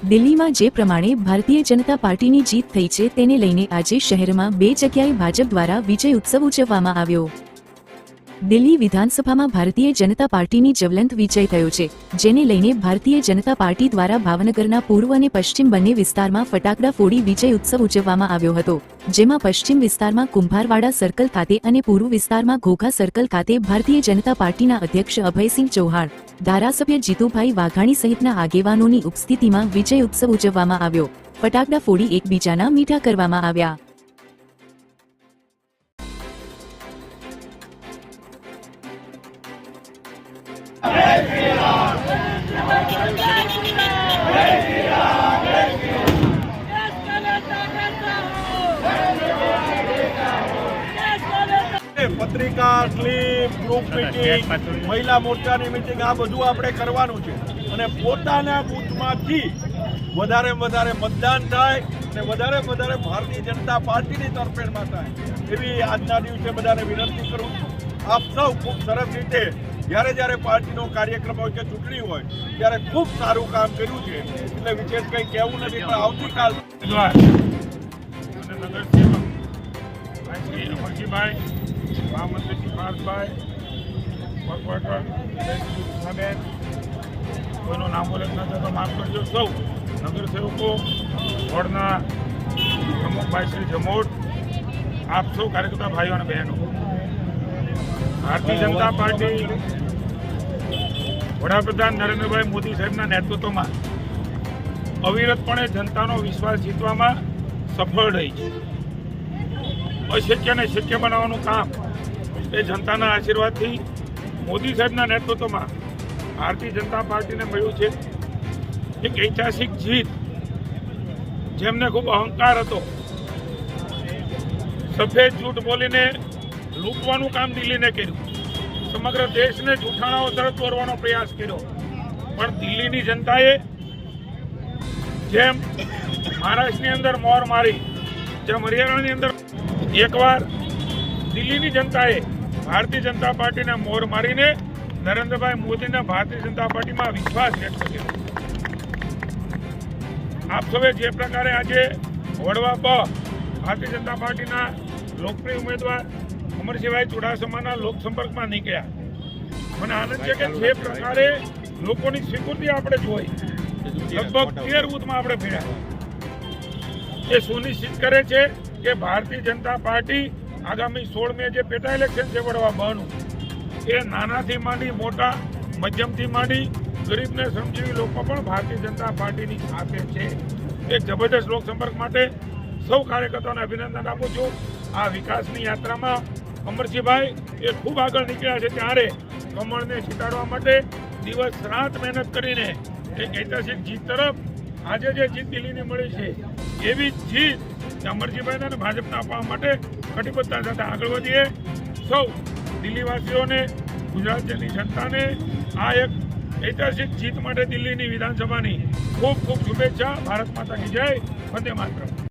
દિલ્હીમાં જે પ્રમાણે ભારતીય જનતા પાર્ટીની જીત થઈ છે તેને લઈને આજે શહેરમાં 2 જગ્યાએ ભાજપ દ્વારા વિજય ઉત્સવ ઉજવવામાં આવ્યો। દિલ્હી વિધાનસભામાં ભારતીય જનતા પાર્ટીની જ્વલંત વિજય થયો છે, જેને લઈને ભારતીય જનતા પાર્ટી દ્વારા ભાવનગરના પૂર્વ અને પશ્ચિમ બંને વિસ્તારમાં ફટાકડા ફોડી વિજય ઉત્સવ ઉજવવામાં આવ્યો હતો, જેમાં પશ્ચિમ વિસ્તારમાં કુંભારવાડા સર્કલ ખાતે અને પૂર્વ વિસ્તારમાં ઘોઘા સર્કલ ખાતે ભારતીય જનતા પાર્ટીના અધ્યક્ષ અભયસિંહ ચૌહાણ, ધારાસભ્ય જીતુભાઈ વાઘાણી સહિતના આગેવાનોની ઉપસ્થિતિમાં વિજય ઉત્સવ ઉજવવામાં આવ્યો। ફટાકડા ફોડી એકબીજાના મીઠા કરવામાં આવ્યા। પત્રિકા સ્લીપ ગ્રુપ મીટિંગ મહિલા મોરચાની મીટિંગ આ બધું આપણે કરવાનું છે અને પોતાના બૂથમાંથી વધારે મતદાન થાય અને વધારે ભારતીય જનતા પાર્ટીની તરફેણમાં થાય એવી આજના દિવસે બધાને વિનંતી કરું છું। આપ સૌ ખૂબ સરસ રીતે જ્યારે પાર્ટીનો કાર્યક્રમ હોય કે ચૂંટણી હોય ત્યારે ખૂબ સારું કામ કર્યું છે, એટલે વિશેષ કંઈ કહેવું નથી, પણ આવતીકાલ અમરજીભાઈ, મહામંત્રી પાર્થભાઈ, કોર્પોરેટર કોઈનું નામ બોલે તો માફ કરજો। સૌ નગરસેવકો, વોર્ડના પ્રમુખભાઈ શ્રી જમોટ, આપ સૌ કાર્યકર્તા ભાઈઓ અને બહેનો, ભારતીય જનતા પાર્ટી વડાપ્રધાન નરેન્દ્રભાઈ મોદી સાહેબના નેતૃત્વમાં અવિરતપણે જનતાનો વિશ્વાસ જીતવામાં સફળ રહી છે। અશક્યને શક્ય બનાવવાનું કામ એ જનતાના આશીર્વાદથી મોદી સાહેબના નેતૃત્વમાં ભારતીય જનતા પાર્ટીને મળ્યું છે। એક ઐતિહાસિક જીત, જેમને ખૂબ અહંકાર હતો, સફેદ જૂઠ બોલીને લૂંટવાનું કામ દિલ્હીને કર્યું, સમગ્ર દેશને જૂઠાણાઓ તરફ દોરવાનો પ્રયાસ કર્યો, પણ દિલ્હીની જનતાએ જેમ મહારાષ્ટ્રની અંદર મોર મારી, જેમ હરિયાણાની અંદર એકવાર દિલ્હીની જનતાએ ભારતીય જનતા પાર્ટીને મોર મારીને નરેન્દ્રભાઈ મોદીના ભારતીય જનતા પાર્ટીમાં વિશ્વાસ વ્યક્ત કર્યો। આપ સૌએ જે પ્રકારે આજે વડવા ભારતીય જનતા પાર્ટીના લોકપ્રિય ઉમેદવાર અમરસિંહભાઈ ચુડાસમાના લોકસંપર્કમાં નીકળ્યા, મને આનંદ છે કે જે પ્રકારે લોકોની સ્વીકૃતિ આપણે જોઈ, લગભગ 13 બૂથમાં આપણે ભેળ્યા, એ સુનિશ્ચિત કરે છે કે ભારતીય જનતા પાર્ટી આગામી 16 મે જે પેટા ઇલેક્શન છે વડવા બનું, એ નાનાથી માંડી મોટા, મધ્યમથી માંડી ગરીબને શ્રમજીવી લોકો પણ ભારતીય જનતા પાર્ટીની સાથે છે। એક જબરદસ્ત લોકસંપર્ક માટે સૌ કાર્યકર્તાઓને અભિનંદન આપું છું। આ વિકાસની યાત્રામાં અમરસિંહભાઈ એ ખૂબ આગળ નીકળ્યા છે, ત્યારે કમળને જીતાડવા માટે દિવસ રાત મહેનત કરીને એક ઐતિહાસિક જીત તરફ આજે જે જીત દિલ્હીની મળી છે, એવી જીત અમરજીભાઈને અને ભાજપને આપવા માટે કટિબદ્ધતા સાથે આગળ વધીએ। સૌ દિલ્હીવાસીઓને, ગુજરાતની જનતાને આ એક ઐતિહાસિક જીત માટે દિલ્હીની વિધાનસભાની ખૂબ શુભેચ્છા। ભારત માતા કી જય, વંદે માતરમ।